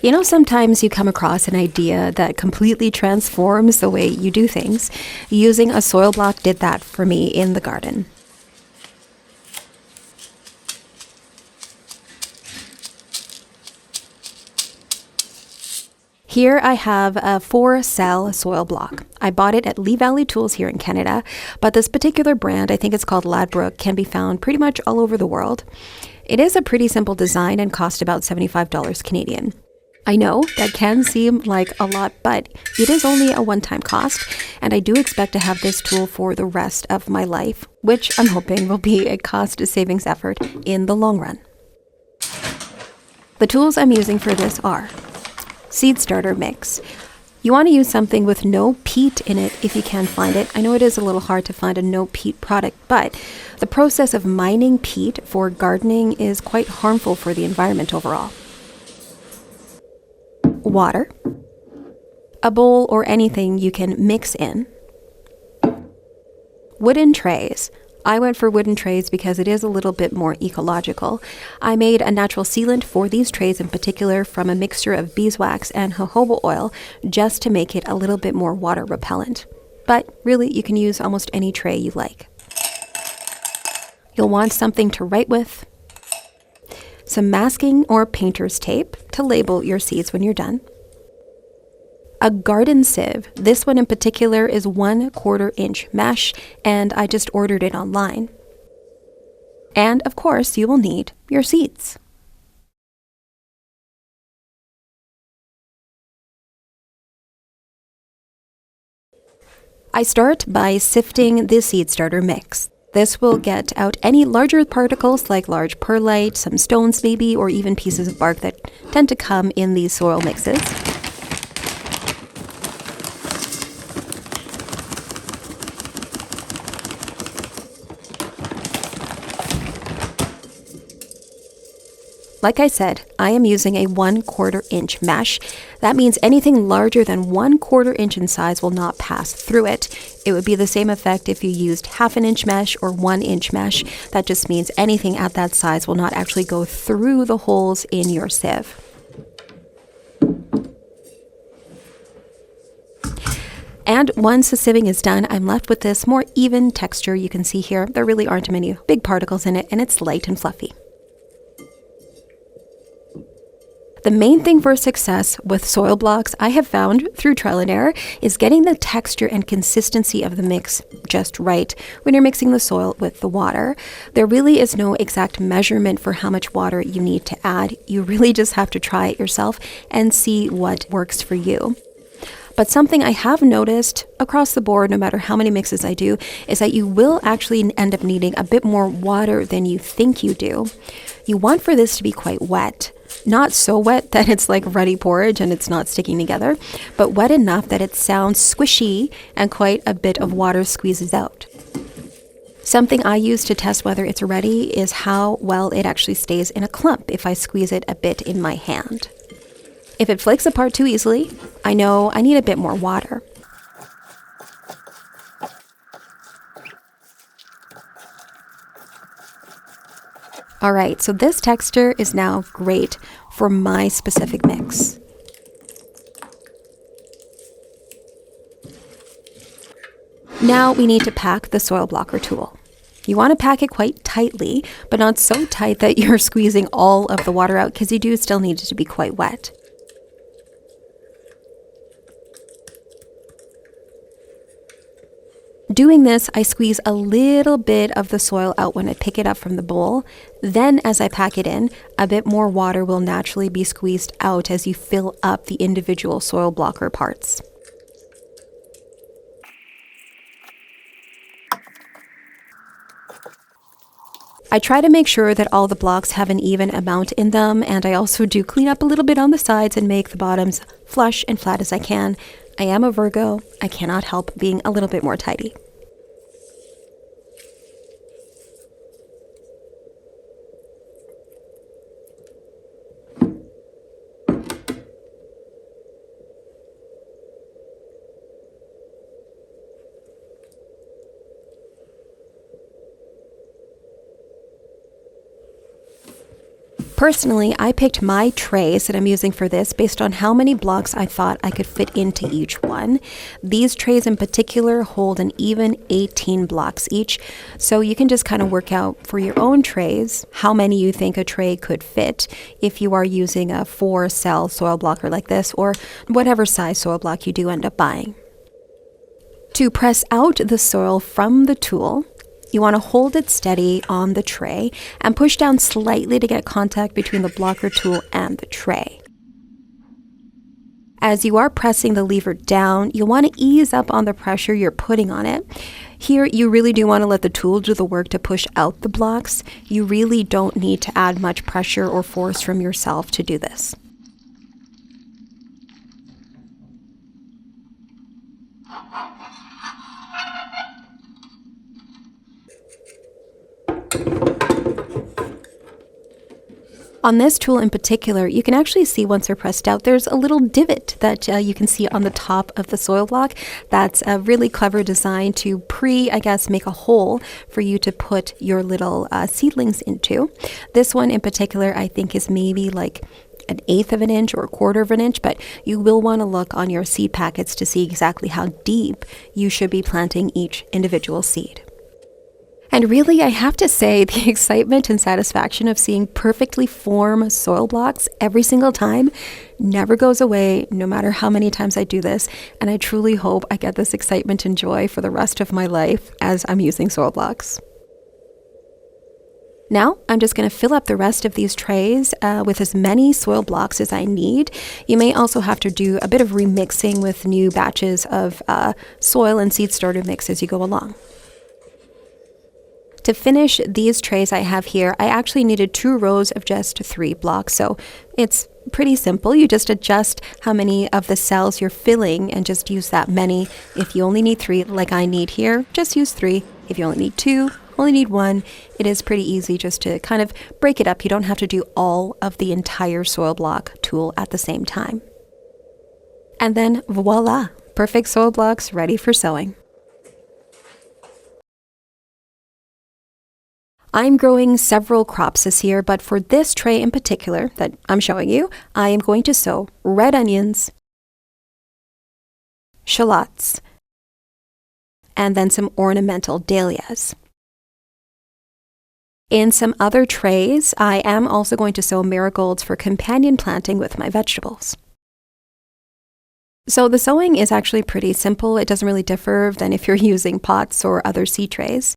You know, sometimes you come across an idea that completely transforms the way you do things. Using a soil block did that for me in the garden. Here I have a 4-cell soil block. I bought it at Lee Valley Tools here in Canada, but this particular brand, I think it's called Ladbroke, can be found pretty much all over the world. It is a pretty simple design and cost about $75 Canadian. I know that can seem like a lot, but it is only a one-time cost, and I do expect to have this tool for the rest of my life, which I'm hoping will be a cost savings effort in the long run. The tools I'm using for this are seed starter mix. You want to use something with no peat in it if you can find it. I know it is a little hard to find a no peat product, but the process of mining peat for gardening is quite harmful for the environment overall. Water, a bowl or anything you can mix in. Wooden trays. I went for wooden trays because it is a little bit more ecological. I made a natural sealant for these trays in particular from a mixture of beeswax and jojoba oil just to make it a little bit more water repellent. But really, you can use almost any tray you like. You'll want something to write with, some masking or painter's tape to label your seeds when you're done. A garden sieve. This one in particular is 1/4 inch mesh, and I just ordered it online. And of course, you will need your seeds. I start by sifting the seed starter mix. This will get out any larger particles like large perlite, some stones maybe, or even pieces of bark that tend to come in these soil mixes. Like I said, I am using a 1/4 inch mesh. That means anything larger than 1/4 inch in size will not pass through it. It would be the same effect if you used 1/2 inch mesh or 1 inch mesh. That just means anything at that size will not actually go through the holes in your sieve. And once the sieving is done, I'm left with this more even texture you can see here. There really aren't many big particles in it, and it's light and fluffy. The main thing for success with soil blocks I have found through trial and error is getting the texture and consistency of the mix just right when you're mixing the soil with the water. There really is no exact measurement for how much water you need to add. You really just have to try it yourself and see what works for you. But something I have noticed across the board, no matter how many mixes I do, is that you will actually end up needing a bit more water than you think you do. You want for this to be quite wet. Not so wet that it's like ruddy porridge and it's not sticking together, but wet enough that it sounds squishy and quite a bit of water squeezes out. Something I use to test whether it's ready is how well it actually stays in a clump if I squeeze it a bit in my hand. If it flakes apart too easily, I know I need a bit more water. All right, so this texture is now great for my specific mix. Now we need to pack the soil blocker tool. You want to pack it quite tightly, but not so tight that you're squeezing all of the water out, because you do still need it to be quite wet. Doing this, I squeeze a little bit of the soil out when I pick it up from the bowl. Then as I pack it in, a bit more water will naturally be squeezed out as you fill up the individual soil blocker parts. I try to make sure that all the blocks have an even amount in them, and I also do clean up a little bit on the sides and make the bottoms flush and flat as I can. I am a Virgo. I cannot help being a little bit more tidy. Personally, I picked my trays that I'm using for this based on how many blocks I thought I could fit into each one. These trays in particular hold an even 18 blocks each, so you can just kind of work out for your own trays how many you think a tray could fit if you are using a 4-cell soil blocker like this, or whatever size soil block you do end up buying. To press out the soil from the tool, you want to hold it steady on the tray and push down slightly to get contact between the blocker tool and the tray. As you are pressing the lever down, you'll want to ease up on the pressure you're putting on it. Here, you really do want to let the tool do the work to push out the blocks. You really don't need to add much pressure or force from yourself to do this. On this tool in particular, you can actually see once they're pressed out, there's a little divot that you can see on the top of the soil block. That's a really clever design to make a hole for you to put your little seedlings into. This one in particular, I think is maybe like 1/8 of an inch or 1/4 of an inch, but you will want to look on your seed packets to see exactly how deep you should be planting each individual seed. And really, I have to say, the excitement and satisfaction of seeing perfectly formed soil blocks every single time never goes away, no matter how many times I do this. And I truly hope I get this excitement and joy for the rest of my life as I'm using soil blocks. Now, I'm just going to fill up the rest of these trays with as many soil blocks as I need. You may also have to do a bit of remixing with new batches of soil and seed starter mix as you go along. To finish these trays I have here, I actually needed 2 rows of just 3 blocks, so it's pretty simple. You just adjust how many of the cells you're filling and just use that many. If you only need 3, like I need here, just use 3. If you only need 2, only need 1. It is pretty easy just to kind of break it up. You don't have to do all of the entire soil block tool at the same time. And then voila, perfect soil blocks ready for sowing. I'm growing several crops this year, but for this tray in particular that I'm showing you, I am going to sow red onions, shallots, and then some ornamental dahlias. In some other trays, I am also going to sow marigolds for companion planting with my vegetables. So the sowing is actually pretty simple. It doesn't really differ than if you're using pots or other seed trays.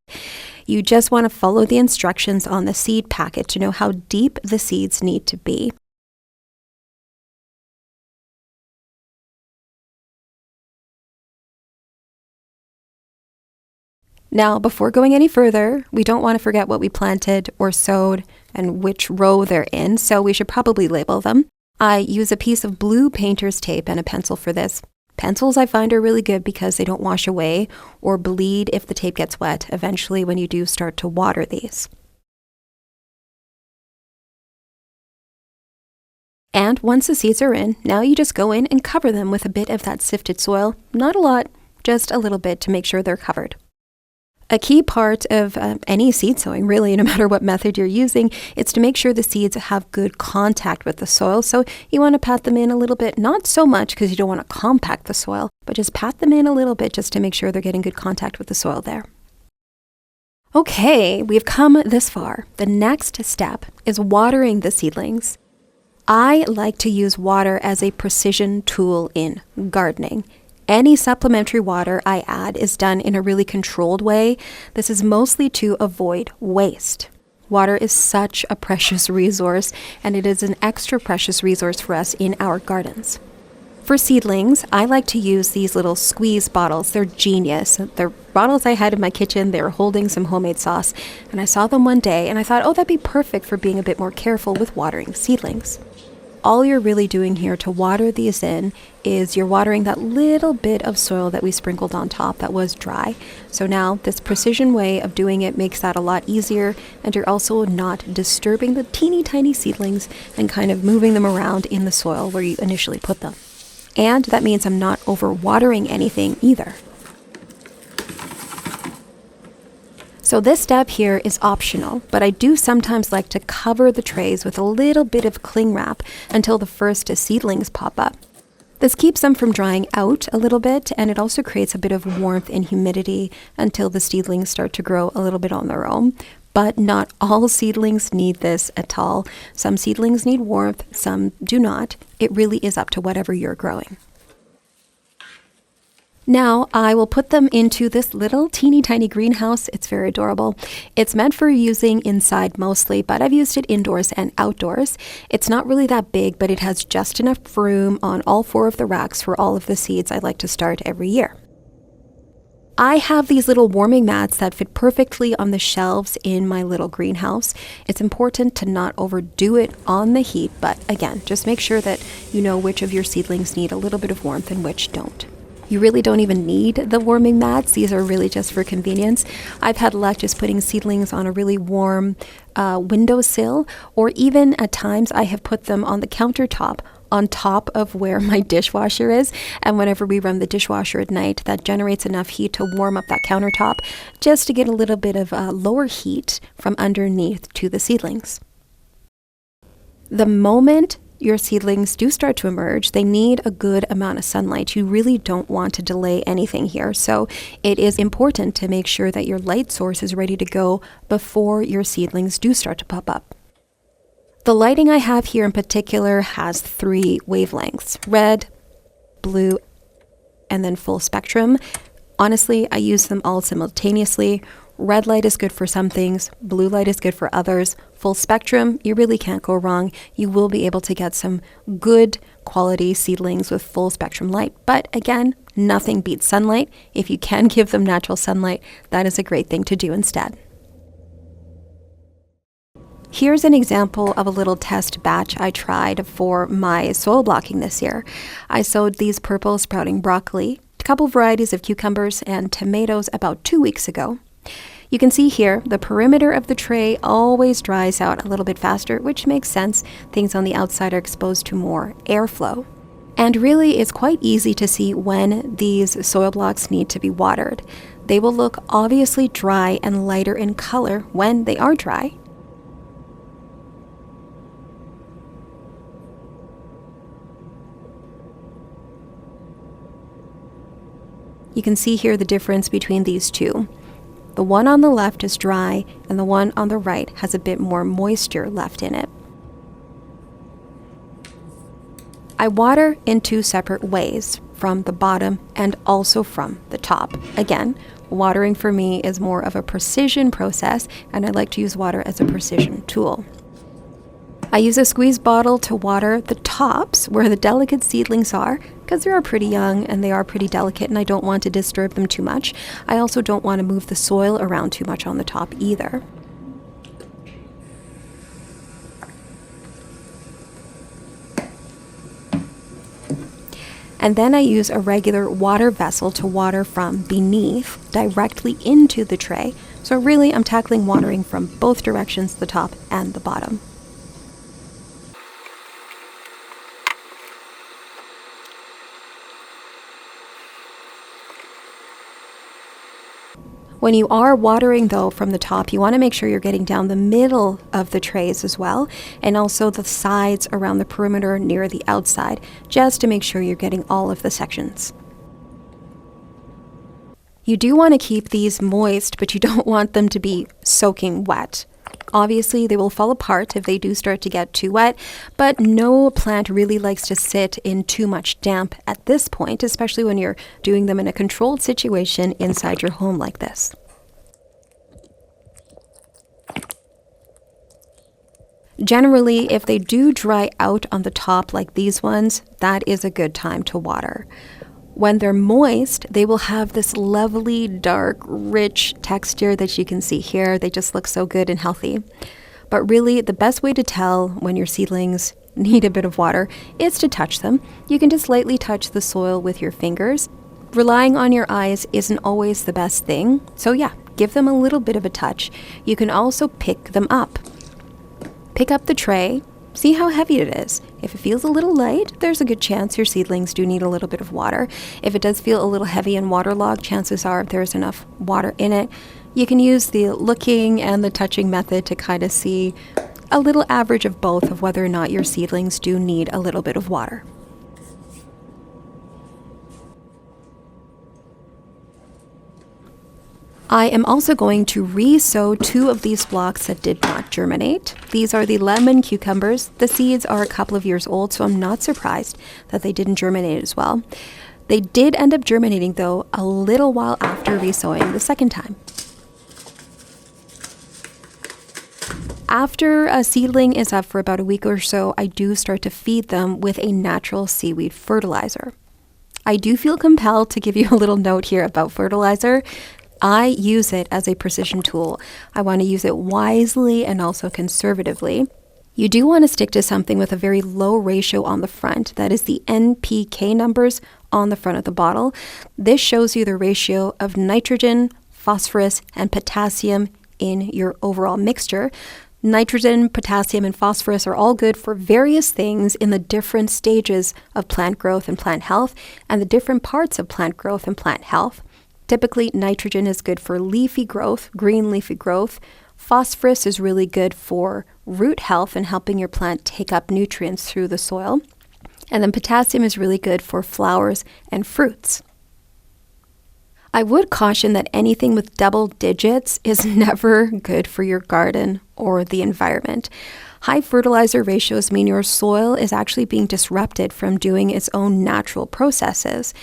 You just want to follow the instructions on the seed packet to know how deep the seeds need to be. Now, before going any further, we don't want to forget what we planted or sowed and which row they're in, so we should probably label them. I use a piece of blue painter's tape and a pencil for this. Pencils I find are really good because they don't wash away or bleed if the tape gets wet eventually when you do start to water these. And once the seeds are in, now you just go in and cover them with a bit of that sifted soil. Not a lot, just a little bit to make sure they're covered. A key part of any seed sowing, really, no matter what method you're using, is to make sure the seeds have good contact with the soil. So you want to pat them in a little bit, not so much because you don't want to compact the soil, but just pat them in a little bit just to make sure they're getting good contact with the soil there. Okay, we've come this far. The next step is watering the seedlings. I like to use water as a precision tool in gardening. Any supplementary water I add is done in a really controlled way. This is mostly to avoid waste. Water is such a precious resource, and it is an extra precious resource for us in our gardens. For seedlings, I like to use these little squeeze bottles. They're genius. They're bottles I had in my kitchen. They were holding some homemade sauce, and I saw them one day, and I thought, oh, that'd be perfect for being a bit more careful with watering seedlings. All you're really doing here to water these in is you're watering that little bit of soil that we sprinkled on top that was dry. So now this precision way of doing it makes that a lot easier, and you're also not disturbing the teeny tiny seedlings and kind of moving them around in the soil where you initially put them. And that means I'm not over watering anything either. So this step here is optional, but I do sometimes like to cover the trays with a little bit of cling wrap until the first seedlings pop up. This keeps them from drying out a little bit, and it also creates a bit of warmth and humidity until the seedlings start to grow a little bit on their own. But not all seedlings need this at all. Some seedlings need warmth, some do not. It really is up to whatever you're growing. Now I will put them into this little teeny tiny greenhouse. It's very adorable. It's meant for using inside mostly, but I've used it indoors and outdoors. It's not really that big, but it has just enough room on all 4 of the racks for all of the seeds I like to start every year. I have these little warming mats that fit perfectly on the shelves in my little greenhouse. It's important to not overdo it on the heat, but again, just make sure that you know which of your seedlings need a little bit of warmth and which don't. You really don't even need the warming mats. These are really just for convenience. I've had luck just putting seedlings on a really warm windowsill, or even at times I have put them on the countertop on top of where my dishwasher is. And whenever we run the dishwasher at night, that generates enough heat to warm up that countertop just to get a little bit of lower heat from underneath to the seedlings. The moment your seedlings do start to emerge, they need a good amount of sunlight. You really don't want to delay anything here. So it is important to make sure that your light source is ready to go before your seedlings do start to pop up. The lighting I have here in particular has 3 wavelengths: red, blue, and then full spectrum. Honestly, I use them all simultaneously. Red light is good for some things, blue light is good for others. Full spectrum, you really can't go wrong. You will be able to get some good quality seedlings with full spectrum light. But again, nothing beats sunlight. If you can give them natural sunlight, that is a great thing to do instead. Here's an example of a little test batch I tried for my soil blocking this year. I sowed these purple sprouting broccoli, a couple varieties of cucumbers, and tomatoes about 2 weeks ago. You can see here the perimeter of the tray always dries out a little bit faster, which makes sense. Things on the outside are exposed to more airflow. And really, it's quite easy to see when these soil blocks need to be watered. They will look obviously dry and lighter in color when they are dry. You can see here the difference between these two. The one on the left is dry, and the one on the right has a bit more moisture left in it. I water in 2 separate ways, from the bottom and also from the top. Again, watering for me is more of a precision process, and I like to use water as a precision tool. I use a squeeze bottle to water the tops where the delicate seedlings are, because they are pretty young and they are pretty delicate, and I don't want to disturb them too much. I also don't want to move the soil around too much on the top either. And then I use a regular water vessel to water from beneath directly into the tray. So really I'm tackling watering from both directions, the top and the bottom. When you are watering though from the top, you want to make sure you're getting down the middle of the trays as well, and also the sides around the perimeter near the outside, just to make sure you're getting all of the sections. You do want to keep these moist, but you don't want them to be soaking wet. Obviously, they will fall apart if they do start to get too wet, but no plant really likes to sit in too much damp at this point, especially when you're doing them in a controlled situation inside your home like this. Generally, if they do dry out on the top like these ones, that is a good time to water. When they're moist, they will have this lovely, dark, rich texture that you can see here. They just look so good and healthy. But really, the best way to tell when your seedlings need a bit of water is to touch them. You can just lightly touch the soil with your fingers. Relying on your eyes isn't always the best thing. So yeah, give them a little bit of a touch. You can also pick them up. Pick up the tray. See how heavy it is. If it feels a little light, there's a good chance your seedlings do need a little bit of water. If it does feel a little heavy and waterlogged, chances are there's enough water in it. You can use the looking and the touching method to kind of see a little average of both of whether or not your seedlings do need a little bit of water. I am also going to re-sow 2 of these blocks that did not germinate. These are the lemon cucumbers. The seeds are a couple of years old, so I'm not surprised that they didn't germinate as well. They did end up germinating, though, a little while after re-sowing the second time. After a seedling is up for about a week or so, I do start to feed them with a natural seaweed fertilizer. I do feel compelled to give you a little note here about fertilizer. I use it as a precision tool. I want to use it wisely and also conservatively. You do want to stick to something with a very low ratio on the front. That is the NPK numbers on the front of the bottle. This shows you the ratio of nitrogen, phosphorus, and potassium in your overall mixture. Nitrogen, potassium, and phosphorus are all good for various things in the different stages of plant growth and plant health, and the different parts of plant growth and plant health. Typically, nitrogen is good for leafy growth, green leafy growth. Phosphorus is really good for root health and helping your plant take up nutrients through the soil. And then potassium is really good for flowers and fruits. I would caution that anything with double digits is never good for your garden or the environment. High fertilizer ratios mean your soil is actually being disrupted from doing its own natural processes.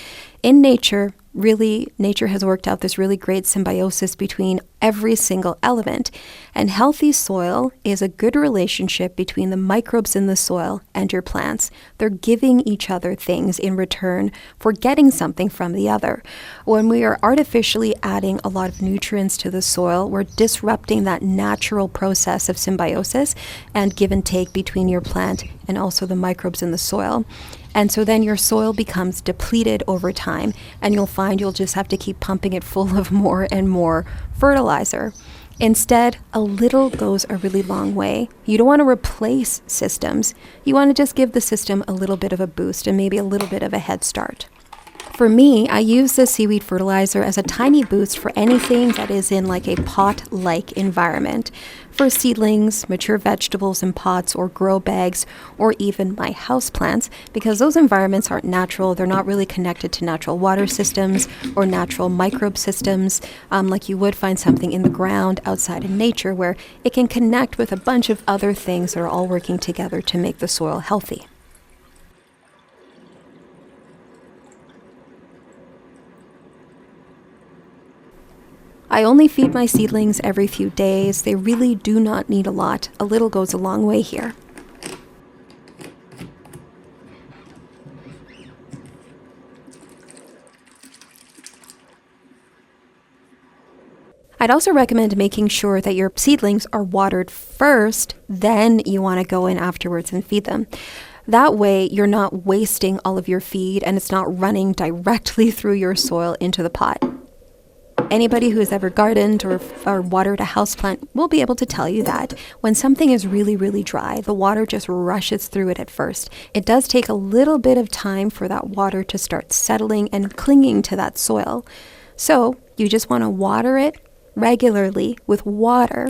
In nature, nature has worked out this really great symbiosis between every single element. And healthy soil is a good relationship between the microbes in the soil and your plants. They're giving each other things in return for getting something from the other. When we are artificially adding a lot of nutrients to the soil, we're disrupting that natural process of symbiosis and give and take between your plant and also the microbes in the soil. And so then your soil becomes depleted over time, and you'll find you'll just have to keep pumping it full of more and more fertilizer. Instead, a little goes a really long way. You don't want to replace systems. You want to just give the system a little bit of a boost and maybe a little bit of a head start. For me, I use the seaweed fertilizer as a tiny boost for anything that is in like a pot-like environment. For seedlings, mature vegetables in pots or grow bags, or even my houseplants, because those environments aren't natural. They're not really connected to natural water systems or natural microbe systems, like you would find something in the ground outside in nature where it can connect with a bunch of other things that are all working together to make the soil healthy. I only feed my seedlings every few days. They really do not need a lot. A little goes a long way here. I'd also recommend making sure that your seedlings are watered first, then you want to go in afterwards and feed them. That way, you're not wasting all of your feed and it's not running directly through your soil into the pot. Anybody who has ever gardened or watered a houseplant will be able to tell you that when something is really, really dry, the water just rushes through it at first. It does take a little bit of time for that water to start settling and clinging to that soil. So you just want to water it regularly with water.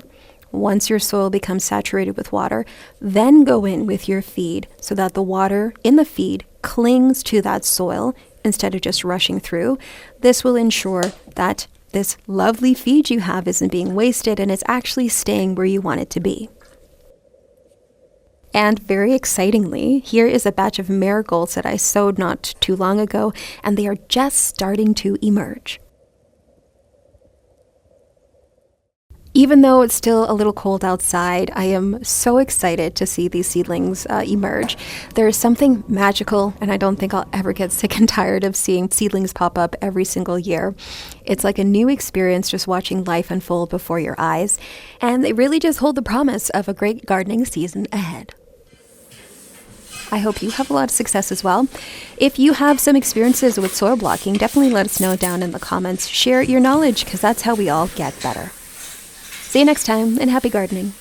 Once your soil becomes saturated with water, then go in with your feed so that the water in the feed clings to that soil instead of just rushing through. This will ensure that this lovely feed you have isn't being wasted and it's actually staying where you want it to be. And very excitingly, here is a batch of marigolds that I sowed not too long ago, and they are just starting to emerge. Even though it's still a little cold outside, I am so excited to see these seedlings emerge. There is something magical, and I don't think I'll ever get sick and tired of seeing seedlings pop up every single year. It's like a new experience just watching life unfold before your eyes, and they really just hold the promise of a great gardening season ahead. I hope you have a lot of success as well. If you have some experiences with soil blocking, definitely let us know down in the comments. Share your knowledge, because that's how we all get better. See you next time, and happy gardening.